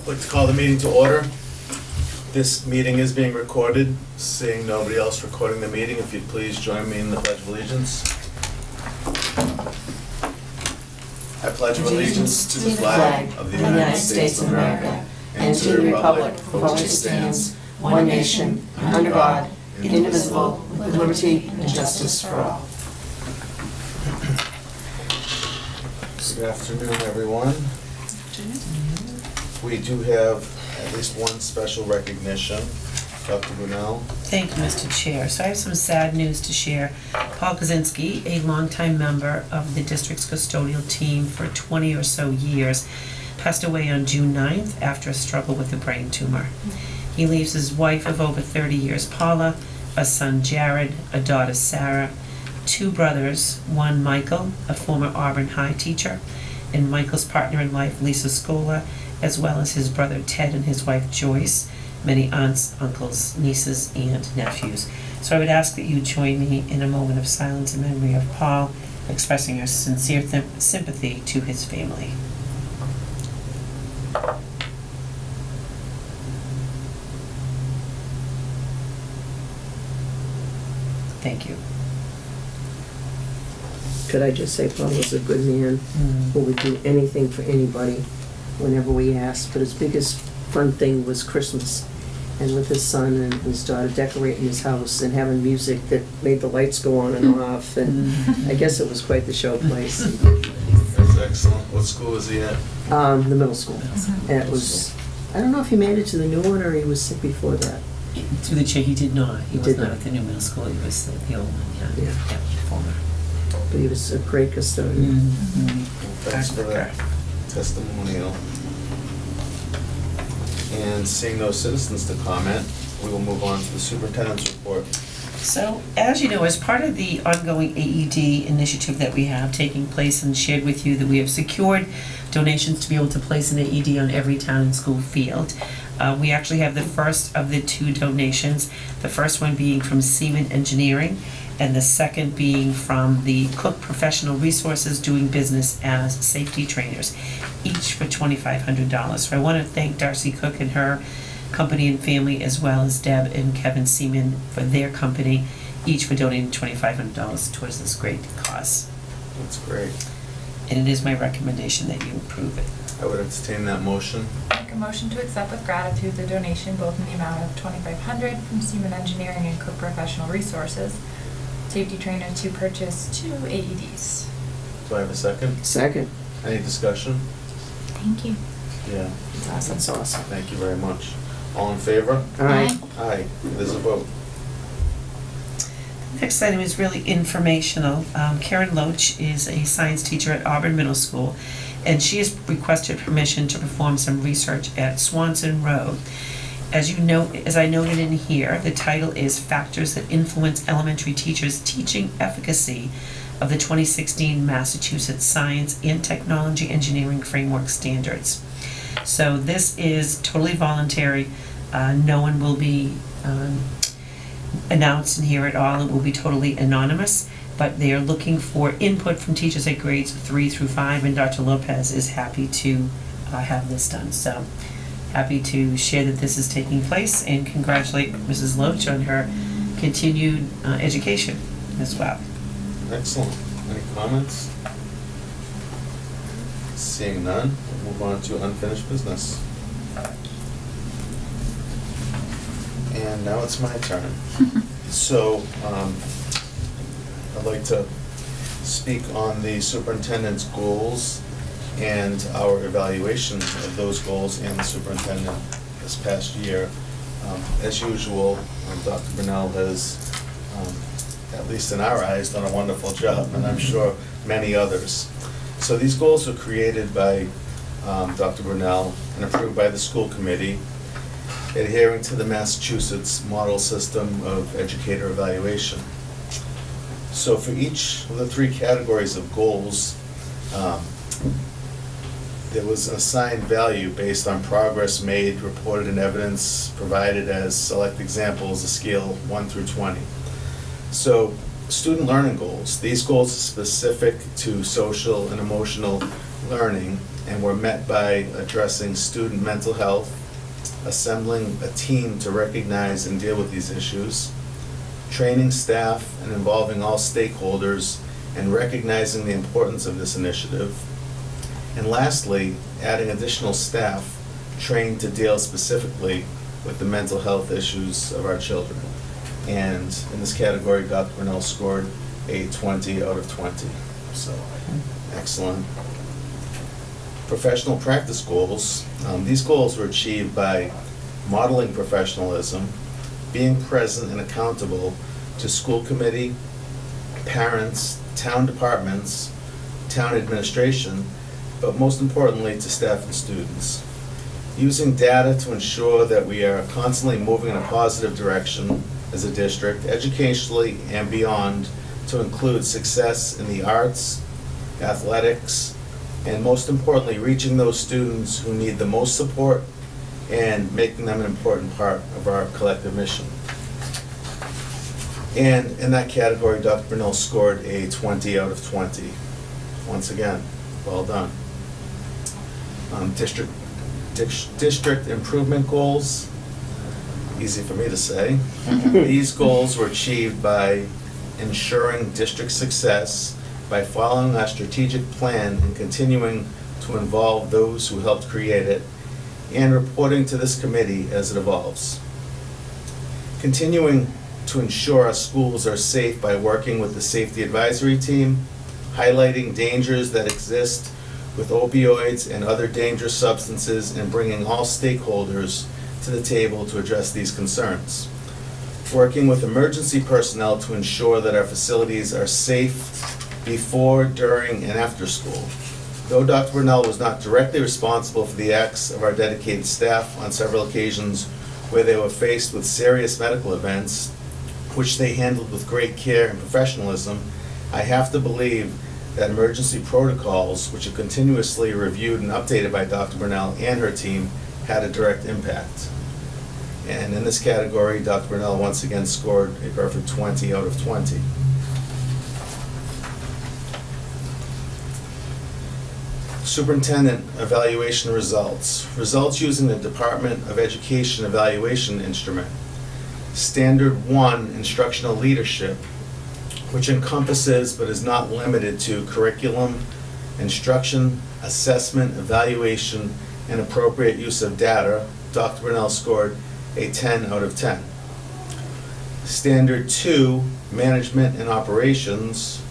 I'd like to call the meeting to order. This meeting is being recorded. Seeing nobody else recording the meeting, if you'd please join me in the Pledge of Allegiance. I pledge allegiance to the flag of the United States of America and to the republic for which it stands, one nation, under God, indivisible, with liberty and justice for all. Good afternoon, everyone. We do have at least one special recognition. Dr. Brunel. Thank you, Mr. Chair. So I have some sad news to share. Paul Kaczynski, a longtime member of the district's custodial team for 20 or so years, passed away on June 9th after a struggle with a brain tumor. He leaves his wife of over 30 years, Paula, a son, Jared, a daughter, Sarah, two brothers, one, Michael, a former Auburn High teacher, and Michael's partner in life, Lisa Scola, as well as his brother, Ted, and his wife, Joyce, many aunts, uncles, nieces, and nephews. So I would ask that you join me in a moment of silence in memory of Paul, expressing our sincere sympathy to his family. Thank you. Could I just say Paul was a good man who would do anything for anybody whenever we asked, but his biggest fun thing was Christmas. And with his son and his daughter decorating his house and having music that made the lights go on and off, and I guess it was quite the showplace. That's excellent. What school was he at? The middle school. And it was, I don't know if he made it to the new one or he was sick before that. Through the chair, he did not. He was did not not. at the new middle school. He was at the old one, Yeah. former. But he was a great custodian. Thanks for that testimonial. And seeing no citizens to comment, we will move on to the superintendent's report. So, as you know, as part of the ongoing AED initiative that we have taking place, and shared with you that we have secured donations to be able to place an AED on every town and school field, we actually have the first of the two donations, the first one being from Seaman Engineering, and the second being from the Cook Professional Resources, doing business as safety trainers, each for $2,500. So I want to thank Darcy Cook and her company and family, as well as Deb and Kevin Seaman for their company, each for donating $2,500 towards this great cause. That's great. And it is my recommendation that you approve it. I would entertain that motion. Make a motion to accept with gratitude the donation, both in the amount of $2,500 from Seaman Engineering and Cook Professional Resources, safety trainer, to purchase 2 AEDs. Do I have a second? Second. Any discussion? Thank you. Yeah, That's awesome. thank you very much. All in favor? All right. Aye. It is a vote. Next item is really informational. Karen Loach is a science teacher at Auburn Middle School, and she has requested permission to perform some research at Swanson Road. As you know, as I noted in here, the title is Factors That Influence Elementary Teachers' Teaching Efficacy of the 2016 Massachusetts Science and Technology Engineering Framework Standards. So this is totally voluntary. No one will be announced in here at all. It will be totally anonymous, but they are looking for input from teachers at grades 3 through 5, and Dr. Lopez is happy to have this done. So happy to share that this is taking place, and congratulate Mrs. Loach on her continued education as well. Excellent. Any comments? Seeing none, we'll move on to unfinished business. And now it's my turn. So, I'd like to speak on the superintendent's goals and our evaluation of those goals and the superintendent this past year. As usual, Dr. Brunel has, at least in our eyes, done a wonderful job, and I'm sure many others. So these goals were created by Dr. Brunel and approved by the school committee, adhering to the Massachusetts model system of educator evaluation. So for each of the 3 categories of goals, there was an assigned value based on progress made, reported, and evidence provided as select examples, a scale 1 through 20. So student learning goals, these goals are specific to social and emotional learning and were met by addressing student mental health, assembling a team to recognize and deal with these issues, training staff and involving all stakeholders and recognizing the importance of this initiative, and lastly, adding additional staff trained to deal specifically with the mental health issues of our children. And in this category, Dr. Brunel scored a 20 out of 20. So, excellent. Professional practice goals. These goals were achieved by modeling professionalism, being present and accountable to school committee, parents, town departments, town administration, but most importantly to staff and students. Using data to ensure that we are constantly moving in a positive direction as a district, educationally and beyond, to include success in the arts, athletics, and most importantly, reaching those students who need the most support and making them an important part of our collective mission. And in that category, Dr. Brunel scored a 20 out of 20. Once again, well done. District improvement goals, easy for me to say. These goals were achieved by ensuring district success by following our strategic plan and continuing to involve those who helped create it, and reporting to this committee as it evolves. Continuing to ensure our schools are safe by working with the safety advisory team, highlighting dangers that exist with opioids and other dangerous substances, and bringing all stakeholders to the table to address these concerns. Working with emergency personnel to ensure that our facilities are safe before, during, and after school. Though Dr. Brunel was not directly responsible for the acts of our dedicated staff on several occasions where they were faced with serious medical events, which they handled with great care and professionalism, I have to believe that emergency protocols, which are continuously reviewed and updated by Dr. Brunel and her team, had a direct impact. And in this category, Dr. Brunel once again scored a perfect 20 out of 20. Superintendent evaluation results. Results using the Department of Education evaluation instrument. Standard 1, instructional leadership, which encompasses but is not limited to curriculum, instruction, assessment, evaluation, and appropriate use of data. Dr. Brunel scored a 10 out of 10. Standard 2, management and operations,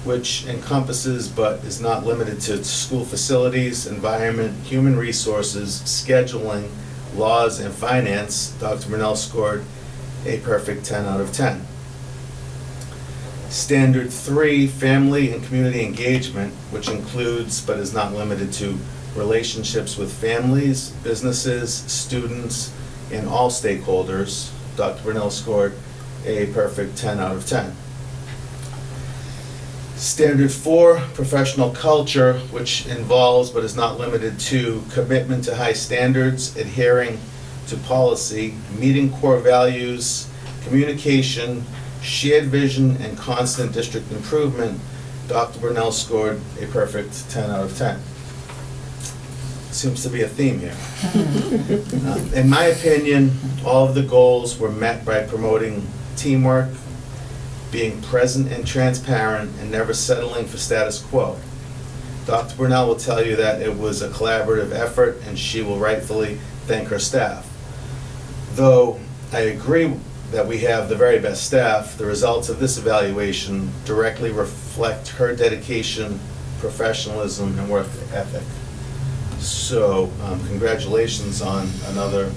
which encompasses but is not limited to school facilities, environment, human resources, scheduling, laws, and finance. Dr. Brunel scored a perfect 10 out of 10. Standard 3, family and community engagement, which includes but is not limited to relationships with families, businesses, students, and all stakeholders. Dr. Brunel scored a perfect 10 out of 10. Standard 4, professional culture, which involves but is not limited to commitment to high standards, adhering to policy, meeting core values, communication, shared vision, and constant district improvement. Dr. Brunel scored a perfect 10 out of 10. Seems to be a theme here. In my opinion, all of the goals were met by promoting teamwork, being present and transparent, and never settling for status quo. Dr. Brunel will tell you that it was a collaborative effort, and she will rightfully thank her staff. Though I agree that we have the very best staff, the results of this evaluation directly reflect her dedication, professionalism, and work ethic. So congratulations on another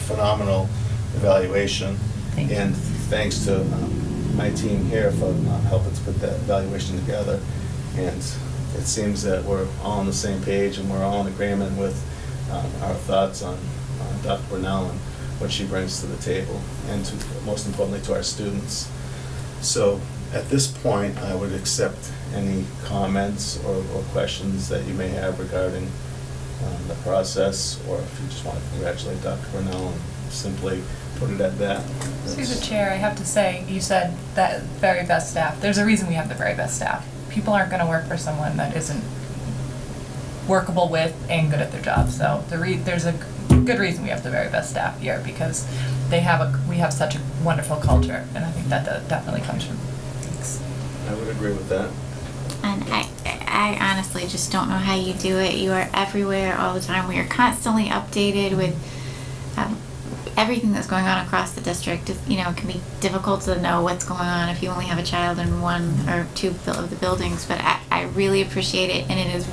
phenomenal evaluation. Thank you. And thanks to my team here for helping to put that evaluation together. And it seems that we're all on the same page and we're all in agreement with our thoughts on Dr. Brunel and what she brings to the table, and to, most importantly, to our students. So at this point, I would accept any comments or questions that you may have regarding the process, or if you just want to congratulate Dr. Brunel and simply put it at that. Through the chair, I have to say, you said that very best staff. There's a reason we have the very best staff. People aren't going to work for someone that isn't workable with and good at their job. So there's a good reason we have the very best staff here, because we have such a wonderful culture, and I think that definitely comes from. Thanks. I would agree with that. And I honestly just don't know how you do it. You are everywhere all the time. We are constantly updated with everything that's going on across the district. It can be difficult to know what's going on if you only have a child in one or two of the buildings. But I really appreciate it, and it is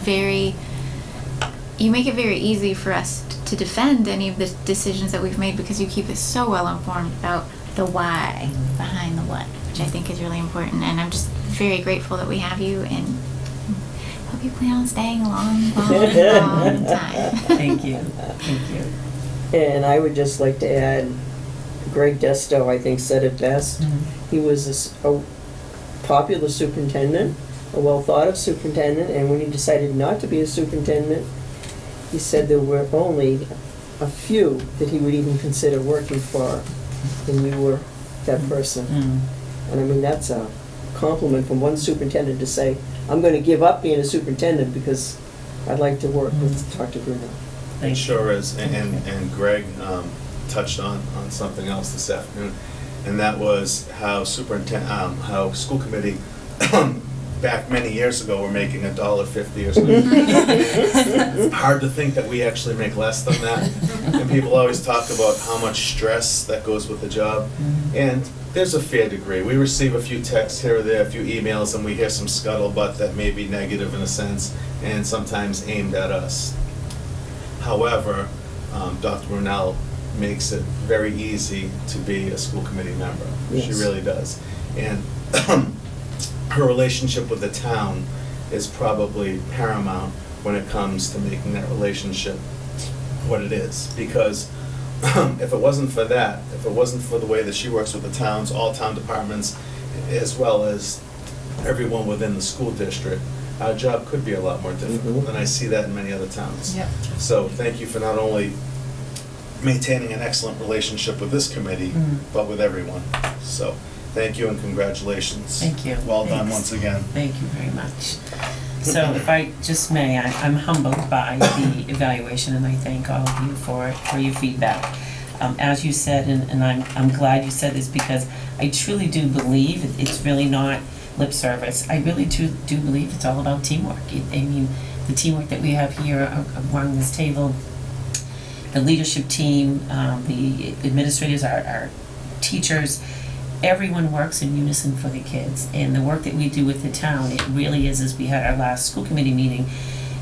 you make it very easy for us to defend any of the decisions that we've made, because you keep us so well informed about the why behind the what, which I think is really important. And I'm just very grateful that we have you, and hope you plan on staying a long time. Thank you. Thank you. And I would just like to add, Greg Desto, I think, said it best. He was a popular superintendent, a well-thought-of superintendent, and when he decided not to be a superintendent, he said there were only a few that he would even consider working for, and you were that person. And I mean, that's a compliment from one superintendent to say, I'm going to give up being a superintendent because I'd like to work with Dr. Bruno. It sure is, and Greg touched on something else this afternoon, and that was how how school committee back many years ago were making $1.50 or something. It's hard to think that we actually make less than that, and people always talk about how much stress that goes with the job, and there's a fair degree. We receive a few texts here or there, a few emails, and we hear some scuttlebutt that may be negative in a sense, and sometimes aimed at us. However, Dr. Brunel makes it very easy to be a school committee member. Yes. She really does. And her relationship with the town is probably paramount when it comes to making that relationship what it is. Because if it wasn't for that, if it wasn't for the way that she works with the towns, all town departments, as well as everyone within the school district, our job could be a lot more difficult, and I see that in many other towns. Yep. So thank you for not only maintaining an excellent relationship with this committee, but with everyone. So thank you and congratulations. Thank you. Well done Thanks. once again. Thank you very much. So if I just may, I'm humbled by the evaluation, and I thank all of you for your feedback. As you said, and I'm glad you said this, because I truly do believe it's really not lip service. I really do believe it's all about teamwork. I mean, the teamwork that we have here around this table, the leadership team, the administrators, our teachers, everyone works in unison for the kids. And the work that we do with the town, it really is, as we had our last school committee meeting,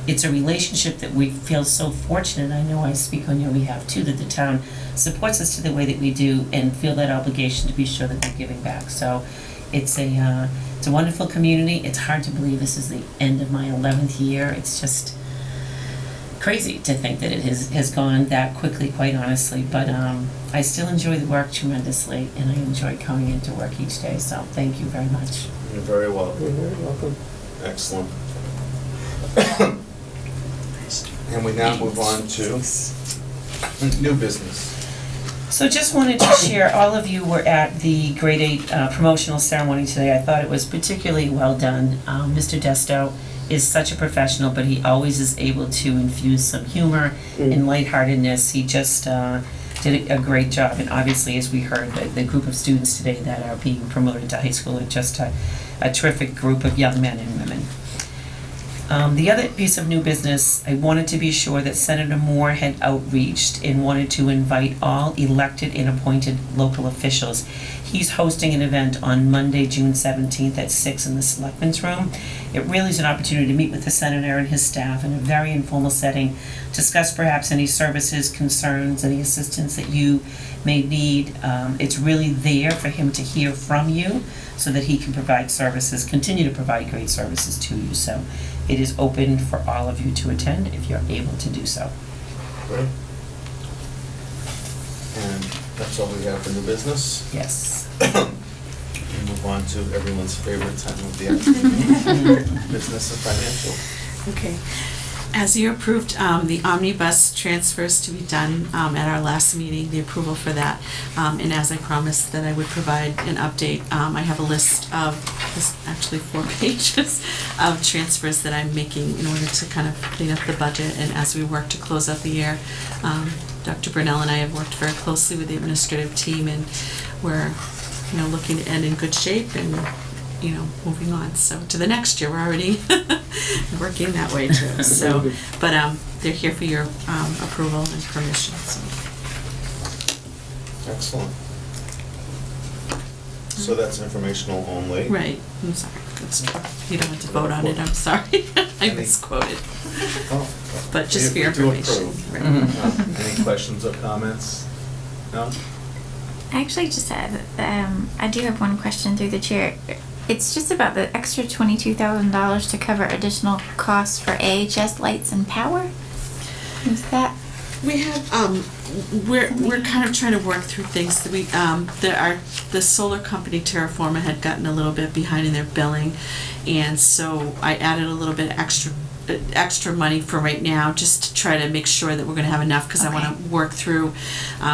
it's a relationship that we feel so fortunate. I know I speak on your behalf too, that the town supports us to the way that we do and feel that obligation to be sure that we're giving back. So it's a wonderful community. It's hard to believe this is the end of my 11th year. It's just crazy to think that it has gone that quickly, quite honestly. But I still enjoy the work tremendously, and I enjoy coming into work each day. So thank you very much. You're very welcome. You're very welcome. Excellent. And we now move on to new business. So just wanted to share, all of you were at the grade 8 promotional ceremony today. I thought it was particularly well done. Mr. Desto is such a professional, but he always is able to infuse some humor and lightheartedness. He just did a great job. And obviously, as we heard, the group of students today that are being promoted to high school are just a terrific group of young men and women. The other piece of new business, I wanted to be sure that Senator Moore had outreached and wanted to invite all elected and appointed local officials. He's hosting an event on Monday, June 17th at 6 in the Selectmen's Room. It really is an opportunity to meet with the senator and his staff in a very informal setting, discuss perhaps any services, concerns, any assistance that you may need. It's really there for him to hear from you so that he can provide services, continue to provide great services to you. So it is open for all of you to attend if you're able to do so. Great. And that's all we have for new business. Yes. We move on to everyone's favorite time of the afternoon, business and financial. Okay. As you approved the omnibus transfers to be done at our last meeting, the approval for that, and as I promised that I would provide an update, I have a list of, this actually 4 pages of transfers that I'm making in order to kind of clean up the budget, and as we work to close out the year, Dr. Brunel and I have worked very closely with the administrative team, and we're, looking to end in good shape and, moving on. So to the next year, we're already working that way too. So, but they're here for your approval and permission. So. Excellent. So that's informational only. Right. I'm sorry. That's, you don't have to vote on it. I'm sorry. I Any- misquoted. Oh, But just for we your do information. approve. Right. Any questions or comments? No? I actually just had, I do have one question through the chair. It's just about the extra $22,000 to cover additional costs for AHS lights and power. Is that? We have we're kind of trying to work through things that the solar company Terraforma had gotten a little bit behind in their billing, and so I added a little bit extra money for right now, just to try to make sure that we're going to have enough, because I want to work through,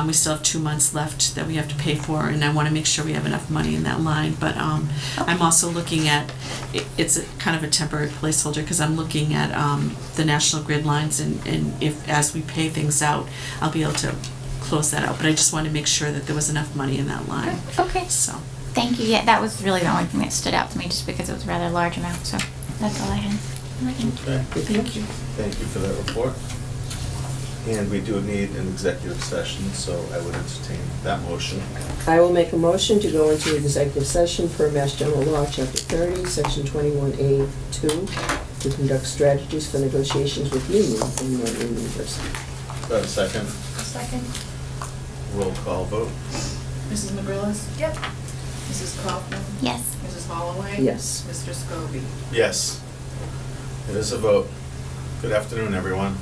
we still have 2 months left that we have to pay for, and I want to make sure we have enough money in that line. But I'm also looking at, it's a kind of a temporary placeholder, because I'm looking at the National Grid lines, and if, as we pay things out, I'll be able to close that out. But I just wanted to make sure that there was enough money in that line. Okay. So, Thank you. Yeah, that was really the only thing that stood out to me, just because it was a rather large amount. So that's all I had. Okay. thank you. Thank you for that report. And we do need an executive session, so I would entertain that motion. I will make a motion to go into executive session per Mass General Law, Chapter 30, Section 21A2, to conduct strategies for negotiations with union and non-union university. Do I have a second? Second. Roll call vote. Mrs. McGrillis? Yep. Mrs. Kaufman? Yes. Mrs. Holloway? Yes. Mr. Scobie? Yes. It is a vote. Good afternoon, everyone.